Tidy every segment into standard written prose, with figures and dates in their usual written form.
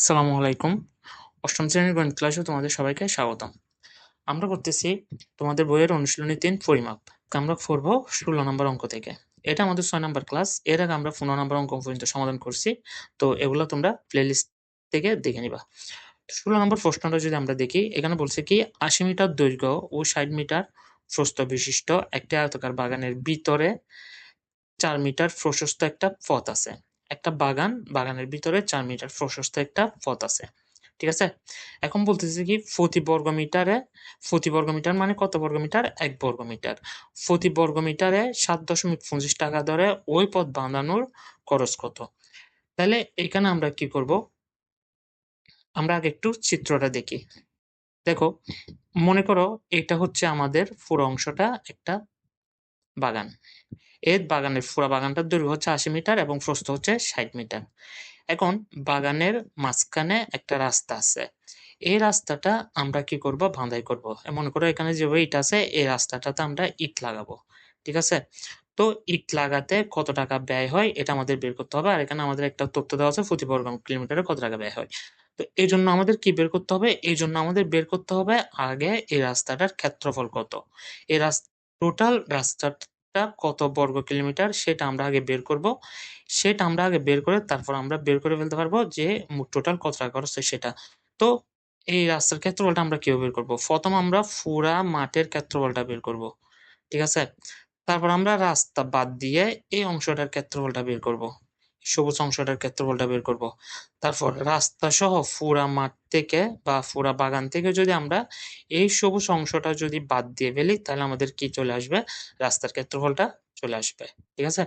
আসসালামু আলাইকুম। অষ্টম শ্রেণীর গণিত ক্লাসে তোমাদের সবাইকে স্বাগতম। আমরা করতেছি তোমাদের বইয়ের অনুশীলনী ৩ পরিমাপ। আমরা করব ১৬ নম্বর অঙ্ক থেকে। এটা আমাদের ৬ নম্বর ক্লাস। এর আগে আমরা ১৫ নম্বর অঙ্ক পর্যন্ত সমাধান করছি। তো এগুলো তোমরা প্লেলিস্ট থেকে দেখে নিবা। ১৬ নম্বর প্রশ্নটা যদি আমরা দেখি, এখানে বলছে কি ৮০ মিটার দৈর্ঘ্য ও ৬০ মিটার প্রস্থ বিশিষ্ট একটি আয়তাকার বাগানের ভিতরে ৪ মিটার প্রশস্ত একটা পথ আছে। একটা বাগানের ভিতরে ৪ মিটার প্রশস্ত একটা পথ আছে। ঠিক আছে? এখন বলতেছে কি প্রতি বর্গমিটার মানে কত বর্গমিটার? ১ বর্গমিটার। প্রতি বর্গমিটারে ৭.২৫ টাকা দরে ওই পথ বানানোর খরচ কত? তাহলে এখানে আমরা কি করব? আমরা আগে একটু চিত্রটা দেখি। দেখো, মনে করো এটা হচ্ছে আমাদের পুরো অংশটা একটা বাগান। বাগানের পুরা বাগানটার দৈর্ঘ্য হচ্ছে ৮০ মিটার এবং প্রস্থ হচ্ছে ৬০ মিটার। এখন বাগানের মাঝখানে একটা রাস্তা আছে। এই রাস্তাটা আমরা কি করব? বাঁধাই করব। মনে করো এখানে যেভাবে ইট আছে এই রাস্তাটাতে আমরা ইট লাগাবো। ঠিক আছে? তো ইট লাগাতে কত টাকা ব্যয় হয় এটা আমাদের বের করতে হবে। আর এখানে আমাদের একটা তথ্য দেওয়া আছে প্রতি বর্গ কিলোমিটারে কত টাকা ব্যয় হয়। তো এজন্য আমাদের কি বের করতে হবে? এজন্য আমাদের বের করতে হবে আগে এই রাস্তাটার ক্ষেত্রফল কত। এই টোটাল রাস্তাটা কত বর্গ কিলোমিটার সেটা আমরা আগে বের করব। সেটা আমরা আগে বের করে তারপর আমরা বের করে ফেলতে পারবো যে টোটাল কত টাকা খরচ হয় সেটা। তো এই রাস্তার ক্ষেত্রফলটা আমরা কিভাবে বের করব? প্রথম আমরা পুরা মাঠের ক্ষেত্রফলটা বের করব। ঠিক আছে? তারপর আমরা রাস্তা বাদ দিয়ে এই অংশটার ক্ষেত্রফলটা বের করব। সবুজ অংশটার ক্ষেত্রফলটা বের করব। তারপর রাস্তা সহ পুরা মাঠ থেকে বা পুরা বাগান থেকে যদি আমরা এই সবুজ অংশটা যদি বাদ দিয়ে ফেলি তাহলে আমাদের কি চলে আসবে? রাস্তার ক্ষেত্রফলটা চলে আসবে। ঠিক আছে?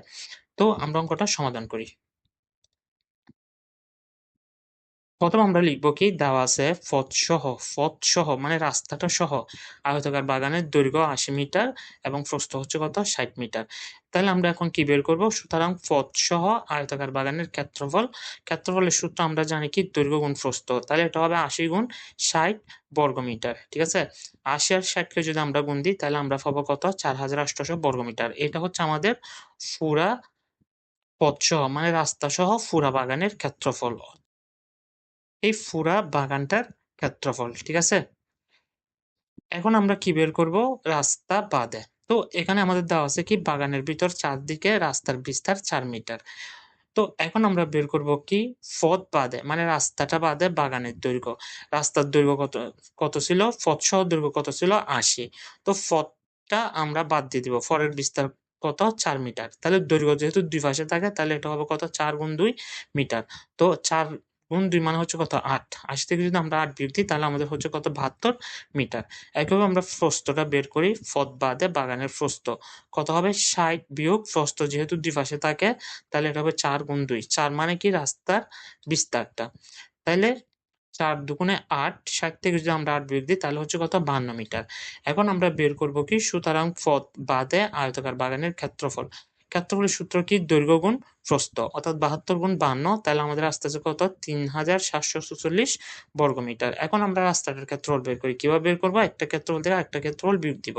তো আমরা অঙ্কটা সমাধান করি। প্রথম আমরা লিখব কি দেওয়া আছে পথসহ মানে রাস্তাটা সহ আয়তাকার বাগানের দৈর্ঘ্য ৮০ মিটার এবং প্রস্থ হচ্ছে কত? ৬০ মিটার। তাহলে আমরা এখন কি বের করব? সুতরাং পথসহ আয়তাকার বাগানের ক্ষেত্রফলের সূত্র আমরা জানি কি দৈর্ঘ্য গুণ প্রস্থ। তাহলে এটা হবে ৮০ গুণ ৬০ বর্গমিটার। ঠিক আছে? ৮০ আর ৬০ কে যদি আমরা গুণ দিই তাহলে আমরা পাবো কত? ৪৮০০ বর্গমিটার। এটা হচ্ছে আমাদের পুরা পথসহ মানে রাস্তা সহ পুরা বাগানের ক্ষেত্রফল। এই পুরা বাগানটার ক্ষেত্রফল। ঠিক আছে? এখন আমরা কি বের করব? রাস্তা বাদে। তো এখানে আমাদের দেওয়া আছে কি বাগানের ভিতর চারদিকে রাস্তার বিস্তার ৪ মিটার। তো এখন আমরা বের করব কি পথ বাদে মানে রাস্তাটা বাদে বাগানের দৈর্ঘ্য। রাস্তার দৈর্ঘ্য কত ছিল? পথসহ দৈর্ঘ্য কত ছিল? ৮০। তো পথটা আমরা বাদ দিয়ে দিব। পরের বিস্তার কত? ৪ মিটার। তাহলে দৈর্ঘ্য যেহেতু দুই পাশে থাকে তাহলে এটা হবে কত? ৪ গুণ ২ মিটার। তো ৪ গুণ ২ মানে হচ্ছে কত? ৮। ৮০ থেকে যদি আমরা ৮ বিয়োগ দিই তাহলে আমাদের হচ্ছে কত? ৭২ মিটার। একইভাবে আমরা প্রস্থটা বের করি। পথ বাদে বাগানের প্রস্থ কত হবে? ৬০ বিয়োগ প্রস্থ যেহেতু দুই পাশে থাকে তাহলে এটা হবে ৪ গুণ ২। ৪ মানে কি রাস্তার বিস্তারটা। তাইলে ৪ দুগুণে ৮, ৬০ থেকে যদি আমরা ৮ বিয়োগ দিই তাহলে হচ্ছে কত? ৫২ মিটার। এখন আমরা বের করব কি সুতরাং পথ বাদে আয়তাকার বাগানের ক্ষেত্রফল। ক্ষেত্রফলের সূত্র কি? দৈর্ঘ্য গুণ প্রস্থ অর্থাৎ ৭২ গুণ ৫২ তাহলে আমাদের আসতেছে কত? ৩৭৪৪ বর্গমিটার। এখন আমরা রাস্তাটার ক্ষেত্রফল বের করি। কিভাবে বের করব? একটা ক্ষেত্রফল থেকে আরেকটা ক্ষেত্রফল বিয়োগ দিব।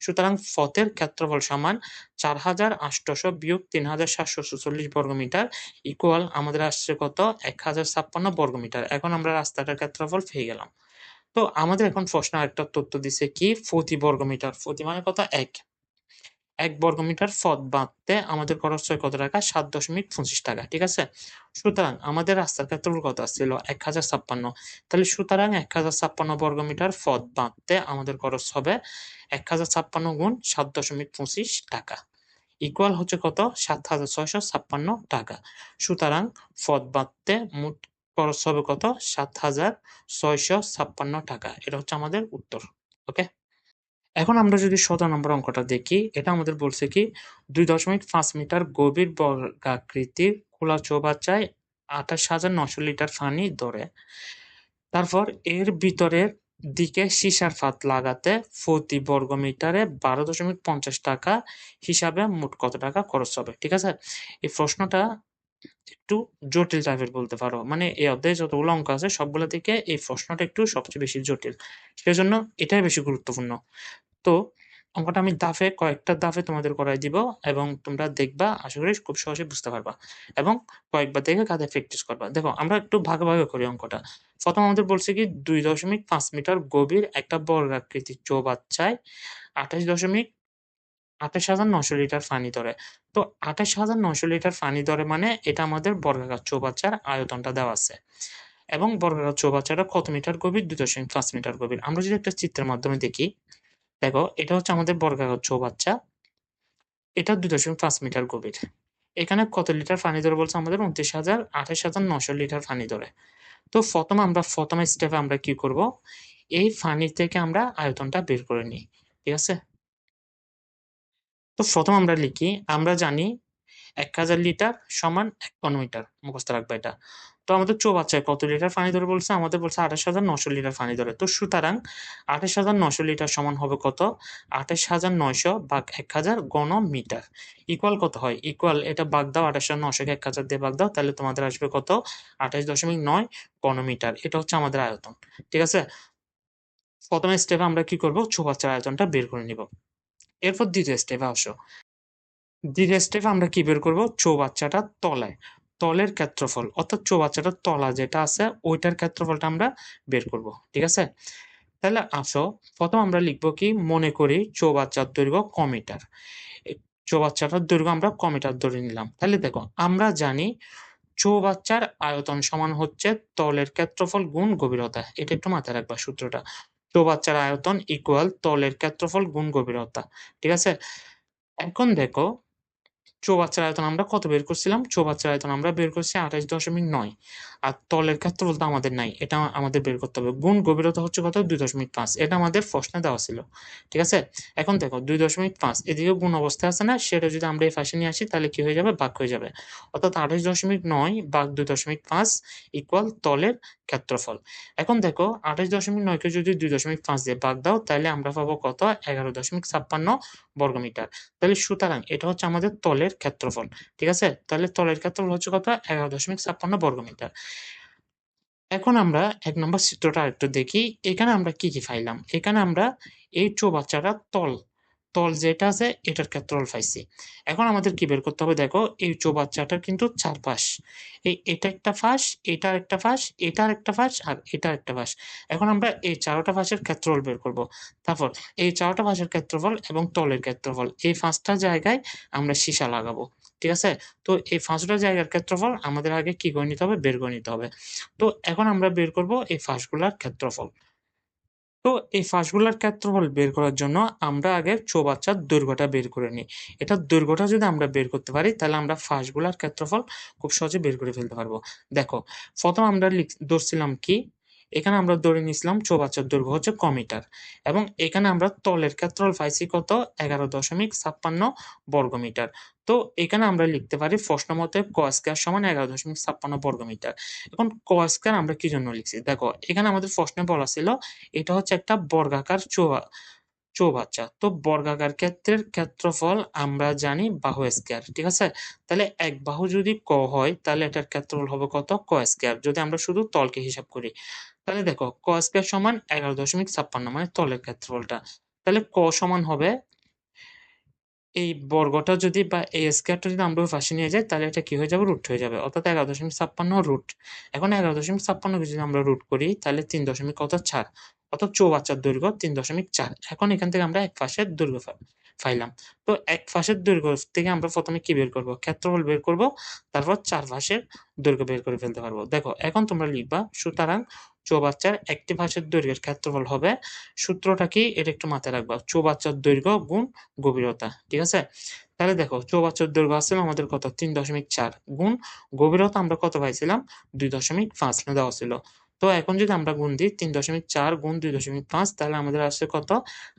সুতরাং পথের ক্ষেত্রফল সমান ৪৮০০ বিয়োগ ৩৭৪৪ বর্গমিটার ইকুয়াল আমাদের আসছে কত? ১০৫৬ বর্গমিটার। এখন আমরা রাস্তাটার ক্ষেত্রফল পেয়ে গেলাম। তো আমাদের এখন প্রশ্ন আরেকটা তথ্য দিছে কি প্রতি বর্গমিটার। প্রতি মানে কত? ১। ১ বর্গমিটার পথ বাঁধতে আমাদের খরচ হয় কত টাকা? ৭.২৫ টাকা। ঠিক আছে? সুতরাং আমাদের রাস্তার ক্ষেত্রফল কত আসছিল? ১০৫৬। তাহলে সুতরাং ১০৫৬ বর্গমিটার পথ বাঁধতে আমাদের খরচ হবে ১০৫৬ গুণ ৭.২৫ টাকা। ইকুয়াল হচ্ছে কত? ৭৬৫৬ টাকা। সুতরাং পথ বাঁধতে মোট খরচ হবে কত? ৭৬৫৬ টাকা। এটা হচ্ছে আমাদের উত্তর। ওকে? এখন আমরা যদি ১৭ নম্বর অঙ্কটা দেখি, এটা আমাদের বলছে কি ২.৫ মিটার গভীর বর্গাকৃতির খোলা চৌবাচ্চায় ২৮,৯০০ লিটার পানি ধরে। তারপর এর ভিতরের দিকে সীসার ফাঁদ লাগাতে প্রতি বর্গমিটারে ১২.৫০ টাকা হিসাবে মোট কত টাকা খরচ হবে? ঠিক আছে? এই প্রশ্নটা একটু জটিল টাইপের বলতে পারো। মানে এই অধ্যায়ে যতগুলো অঙ্ক আছে সবগুলা থেকে এই প্রশ্নটা একটু সবচেয়ে বেশি জটিল। সেজন্য এটাই বেশি গুরুত্বপূর্ণ। তো অঙ্কটা আমি কয়েকটা ধাপে তোমাদের করাই দিব এবং তোমরা দেখবা, আশা করি খুব সহজে বুঝতে পারবা এবং কয়েকবার দেখে কাঁধে প্র্যাকটিস করবা। দেখো আমরা একটু ভাগে ভাগে করি অঙ্কটা। প্রথম আমাদের বলছে কি 2.5 মিটার গভীর একটা বর্গাকৃতির চৌবাচ্চায় 28,900 লিটার পানি ধরে। তো 28,900 লিটার পানি ধরে মানে এটা আমাদের বর্গাকার চৌবাচ্চার আয়তনটা দেওয়া আছে এবং বর্গাকার চৌবাচ্চাটা কত মিটার গভীর? 2.5 মিটার গভীর। আমরা যদি একটা চিত্রের মাধ্যমে দেখি, দেখো এটা হচ্ছে আমাদের বর্গাকার চৌবাচ্চা, এটা 2.5 মিটার গভীর। এখানে কত লিটার পানি ধরে বলছে আমাদের? 28,900 লিটার পানি ধরে। তো প্রথম স্টেপে আমরা কি করব? এই পানি থেকে আমরা আয়তনটা বের করে নিই। ঠিক আছে? তো প্রথম আমরা লিখি, আমরা জানি 1000 লিটার সমান 1 ঘনমিটার। মুখস্থ রাখবা এটা। তো আমাদের চৌবাচ্চায় কত লিটার পানি ধরে বলছে? আমাদের বলছে 28,900 লিটার পানি ধরে। তো সুতরাং 28,900 লিটার সমান হবে কত? 28,900 ভাগ 1000 ঘনমিটার। ইকুয়াল কত হয়? ইকুয়াল এটা ভাগ দাও, 28,900 কে 1000 দিয়ে ভাগ দাও, তাহলে তোমাদের আসবে কত? 28.9 ঘনমিটার। এটা হচ্ছে আমাদের আয়তন। ঠিক আছে? প্রথম স্টেপে আমরা কি করব? চৌবাচ্চার আয়তনটা বের করে নিব। এরপর দ্বিতীয় স্টেপে আসো। দ্বিতীয় স্টেপে আমরা কি বের করব? চৌবাচ্চাটার তলের ক্ষেত্রফল, অর্থাৎ চৌবাচ্চাটার তলা যেটা আছে ওইটার ক্ষেত্রফলটা আমরা বের করব। ঠিক আছে? তাহলে আসো, প্রথম আমরা লিখব কি? মনে করি চৌবাচ্চার দৈর্ঘ্য ক মিটার। চৌবাচ্চাটার দৈর্ঘ্য আমরা ক মিটার ধরে নিলাম। তাহলে দেখো আমরা জানি চৌবাচ্চার আয়তন সমান হচ্ছে তলের ক্ষেত্রফল গুণ গভীরতা। এটা একটু মাথায় রাখবা সূত্রটা। চৌবাচ্চার আয়তন ইকুয়াল তলের ক্ষেত্রফল গুণ গভীরতা। ঠিক আছে? এখন দেখো চৌবাচ্চার আয়তন আমরা কত বের করছিলাম? চৌবাচ্চার আয়তন আমরা বের করছি 28.9। আর তলের ক্ষেত্রফল তো আমাদের নাই, এটা আমাদের বের করতে হবে। গুণ গভীরতা হচ্ছে কত? 2.5। এটা আমাদের প্রশ্নে দেওয়া ছিল। ঠিক আছে? এখন দেখো 2.5 এদিকে গুণ অবস্থায় আছে না, সেটা যদি আমরা এই পাশে নিয়ে আসি তাহলে কি হয়ে যাবে? ভাগ হয়ে যাবে। অর্থাৎ 28.9 ভাগ 2.5 ইকুয়াল তলের ক্ষেত্রফল। এখন দেখো 28.9 কে যদি 2.5 দিয়ে ভাগ দাও তাহলে আমরা পাবো কত? 11.56 বর্গমিটার। তাহলে সুতরাং এটা হচ্ছে আমাদের তলের ক্ষেত্রফল। ঠিক আছে? তাহলে তলের ক্ষেত্রফল হচ্ছে কত? 11.56 বর্গমিটার। এখন আমরা ১ নম্বর চিত্রটা আরেকটু দেখি। এখানে আমরা কি, কি পাইলাম? এখানে আমরা এই চৌবাচ্চাটার তল যেটা আছে এটার ক্ষেত্রফল পাইছি। এখন আমাদের কি বের করতে হবে? দেখো এই চৌবাচ্চাটার কিন্তু ৪ পাশ। এটা একটা পাশ, এটা আরেকটা পাশ, এটা আরেকটা পাশ আর এটা আরেকটা পাশ। এখন আমরা এই ৪ টা পাশের ক্ষেত্রফল বের করব। তারপর এই ৪ টা পাশের ক্ষেত্রফল এবং তলের ক্ষেত্রফল, এই ৫ টা জায়গায় আমরা সীসা লাগাবো। ঠিক আছে? তো এই ৫ টা জায়গার ক্ষেত্রফল আমাদের আগে কি করে নিতে হবে? বের করে নিতে হবে। তো এখন আমরা বের করব এই পাশগুলার ক্ষেত্রফল। তো এই পাশগুলার ক্ষেত্রফল বের করার জন্য আমরা আগে চৌবাচ্চার দৈর্ঘ্যটা বের করে নিই। এটার দৈর্ঘ্যটা যদি আমরা বের করতে পারি তাহলে আমরা পাশগুলার ক্ষেত্রফল খুব সহজে বের করে ফেলতে পারবো। দেখো, প্রথম আমরা ধরছিলাম কি? এখানে আমরা ধরে নিছিলাম চৌবাচ্চার দৈর্ঘ্য হচ্ছে ক মিটার এবং এখানে আমরা তলের ক্ষেত্রফল পাইছি কত? 11.56 বর্গমিটার। তো এখানে আমরা লিখতে পারি প্রশ্ন মতে ক স্কয়ার সমান 11.56 বর্গমিটার। এখন ক স্কয়ার আমরা কি জন্য লিখছি? দেখো এখানে আমাদের প্রশ্নে বলা ছিল এটা হচ্ছে একটা বর্গাকার চৌবাচ্চা। তো বর্গাকার ক্ষেত্রের ক্ষেত্রফল আমরা জানি বাহু স্কয়ার। ঠিক আছে? তাহলে এক বাহু যদি ক হয় তাহলে এটার ক্ষেত্রফল হবে কত? ক স্কয়ার। যদি আমরা শুধু তলকে হিসাব করি। তাহলে দেখো ক স্কয়ার সমান 11.56 মানে তলের ক্ষেত্রফলটা। তাহলে ক সমান হবে এই বর্গটা যদি বা এই স্কয়ারটা যদি আমরা ওই পাশে নিয়ে যাই তাহলে এটা কি হয়ে যাবে? রুট হয়ে যাবে। অর্থাৎ 11.56 রুট। এখন 11.56 কে যদি আমরা রুট করি তাহলে 3.4 অর্থাৎ চৌবাচ্চার দৈর্ঘ্য 3.4। এখন এখান থেকে আমরা এক পাশের দৈর্ঘ্য পাইলাম। তো এক পাশের দৈর্ঘ্য থেকে আমরা প্রথমে কি বের করব? ক্ষেত্রফল বের করব। তারপর ৪ পাশের দৈর্ঘ্য বের করে ফেলতে পারবো। দেখো এখন তোমরা লিখবা, সুতরাং চৌবাচ্চার একটি পাশের দৈর্ঘ্যের ক্ষেত্রফল হবে, সূত্রটা কি? এটা একটু মাথায় রাখবা। চৌবাচ্চার দৈর্ঘ্য গুণ গভীরতা। ঠিক আছে? তাহলে দেখো চৌবাচ্চার দৈর্ঘ্য আসছিল আমাদের কত? 3.4 গুণ গভীরতা আমরা কত পাইছিলাম? 2.5 দেওয়া ছিল। তো এখন যদি আমরা গুণ দিই 3.4 গুণ 2.5 তাহলে আমাদের আসছে কত?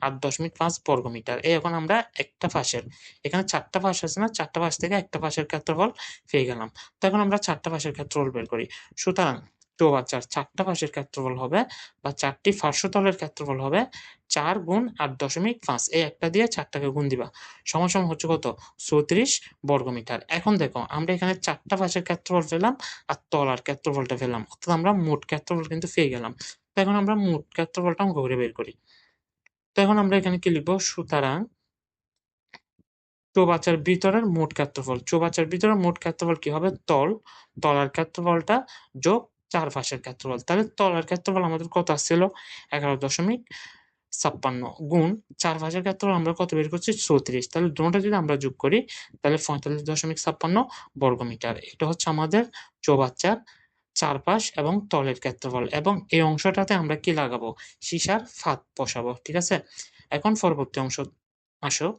8.5 বর্গমিটার। এখন আমরা একটা পাশের, এখানে ৪ টা পাশ আছে না? ৪ টা পাশ থেকে একটা পাশের ক্ষেত্রফল পেয়ে গেলাম। তো এখন আমরা ৪ টা পাশের ক্ষেত্রফল বের করি। সুতরাং চৌবাচ্চার ৪ টা পাশের ক্ষেত্রফল হবে বা ৪ টি পার্শ্বতলের ক্ষেত্রফল হবে ৪ গুণ 8.5। এই একটা দিয়ে ৪ টাকে গুণ দিবা। সমান হচ্ছে কত? 34 বর্গমিটার। এখন দেখো আমরা এখানে ৪ টা পাশের ক্ষেত্রফল পেলাম আর তলার ক্ষেত্রফলটা পেলাম। অর্থাৎ আমরা মোট ক্ষেত্রফল কিন্তু পেয়ে গেলাম। তো এখন আমরা মোট ক্ষেত্রফলটা অঙ্ক করে বের করি। তো এখন আমরা এখানে কি লিখবো? সুতরাং চৌবাচ্চার ভিতরের মোট ক্ষেত্রফল। চৌবাচ্চার ভিতরে মোট ক্ষেত্রফল কি হবে? তলার ক্ষেত্রফলটা যোগ চারপাশের ক্ষেত্রফল। তাহলে তলার ক্ষেত্রফল আমাদের কত আসছিল? 11.56 গুণ চারপাশের ক্ষেত্রফল আমরা কত বের করছি? 34। তাহলে দুটোটা যদি আমরা যোগ করি তাহলে 45.56 বর্গমিটার। এটা হচ্ছে আমাদের চৌবাচ্চার চারপাশ এবং তলের ক্ষেত্রফল। এবং এই অংশটাতে আমরা কি লাগাবো? সীসার ফাঁদ বসাবো। ঠিক আছে? এখন পরবর্তী অংশ আসো।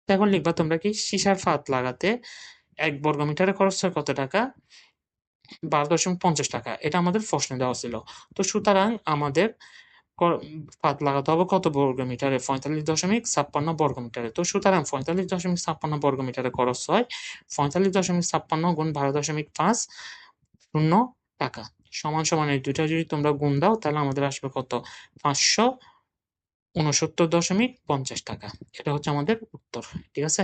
এখন লিখবা তোমরা কি? সীসার ফাঁদ লাগাতে 1 বর্গমিটারে খরচ হয় কত টাকা? 12.50 টাকা। এটা আমাদের প্রশ্নে দেওয়া ছিল। তো সুতরাং আমাদের ফাঁদ লাগাতে হবে কত বর্গমিটারে? 45.56 বর্গমিটারে। তো সুতরাং 45.56 বর্গমিটারে খরচ হয় 45.56 গুণ 12.50 টাকা সমান সমান এই দুইটা যদি তোমরা গুণ দাও তাহলে আমাদের আসবে কত? 569.50 টাকা। এটা হচ্ছে আমাদের উত্তর। ঠিক আছে?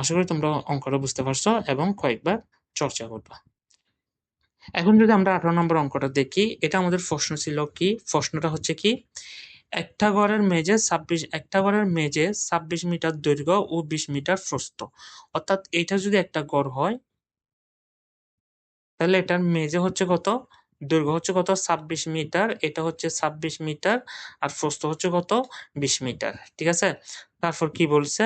আশা করি তোমরা অঙ্কটা বুঝতে পারছো এবং কয়েকবার চর্চা করবা। এখন যদি আমরা 18 নম্বর অঙ্কটা দেখি, এটা আমাদের প্রশ্ন ছিল কি? প্রশ্নটা হচ্ছে কি? একটা ঘরের মেঝে 26 মিটার দৈর্ঘ্য ও 20 মিটার প্রস্থ। অর্থাৎ এটা যদি একটা ঘর হয় তাহলে এটার মেঝে হচ্ছে কত? দৈর্ঘ্য হচ্ছে কত? 26 মিটার। এটা হচ্ছে 26 মিটার আর প্রস্থ হচ্ছে কত? 20 মিটার। ঠিক আছে? তারপর কি বলছে?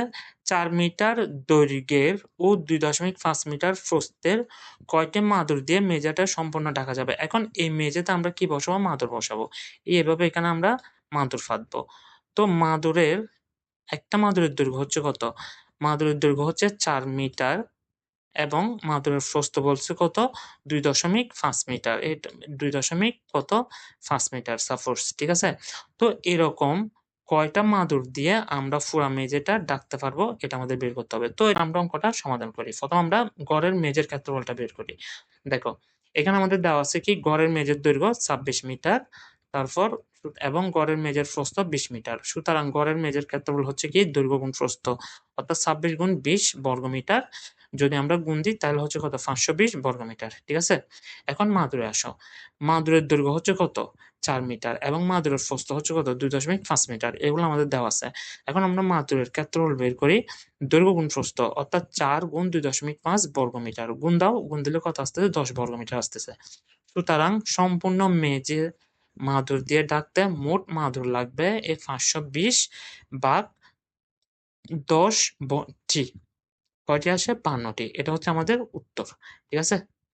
4 মিটার দৈর্ঘ্যের ও 2.5 মিটার প্রস্থের কয়টি মাদুর দিয়ে মেঝেটা সম্পূর্ণ ঢাকা যাবে? এখন এই মেঝেতে আমরা কি বসাবো? মাদুর বসাবো। এভাবে এখানে আমরা মাদুর ফাঁদবো। তো একটা মাদুরের দৈর্ঘ্য হচ্ছে কত? মাদুরের দৈর্ঘ্য হচ্ছে 4 মিটার এবং মাদুরের প্রস্থ বলছে কত? 2.5 মিটার। এটা 2.5 মিটার সাপোজ। ঠিক আছে? তো এরকম কয়টা মাদুর দিয়ে আমরা পুরা মেঝেটা ঢাকতে পারবো? এটা আমাদের বের করতে হবে। তো আমরা অঙ্কটা সমাধান করি। প্রথম আমরা গড়ের মেঝের ক্ষেত্রফলটা বের করি। দেখো, এখানে আমাদের দেওয়া আছে কি? গড়ের মেঝের দৈর্ঘ্য 26 মিটার, তারপর এবং গড়ের মেঝের প্রস্থ 20 মিটার। সুতরাং গড়ের মেঝের ক্ষেত্রফল হচ্ছে কি? দৈর্ঘ্য গুণ প্রস্থ, অর্থাৎ 26 গুণ 20 বর্গমিটার। যদি আমরা গুণ দিই তাহলে হচ্ছে কত? 520 বর্গমিটার। ঠিক আছে? এখন মাদুরে আসো। মাদুরের দৈর্ঘ্য হচ্ছে কত? 4 মিটার এবং মাদুরের প্রস্থ হচ্ছে কত? 2.5 মিটার। এগুলো আমাদের দেওয়া আছে। এখন আমরা মাদুরের ক্ষেত্রফল বের করি। দৈর্ঘ্য গুণ প্রস্থ, অর্থাৎ 4 গুণ 2.5 বর্গমিটার। গুণ দাও, গুণ দিলে কত আসতেছে? 10 বর্গমিটার আসতেছে। সুতরাং সম্পূর্ণ মেঝে মাদুর দিয়ে ঢাকতে মোট মাদুর লাগবে এই 520 ভাগ 10 টি। কয়টি আসে? 52টি। এটা হচ্ছে আমাদের উত্তর। ঠিক আছে?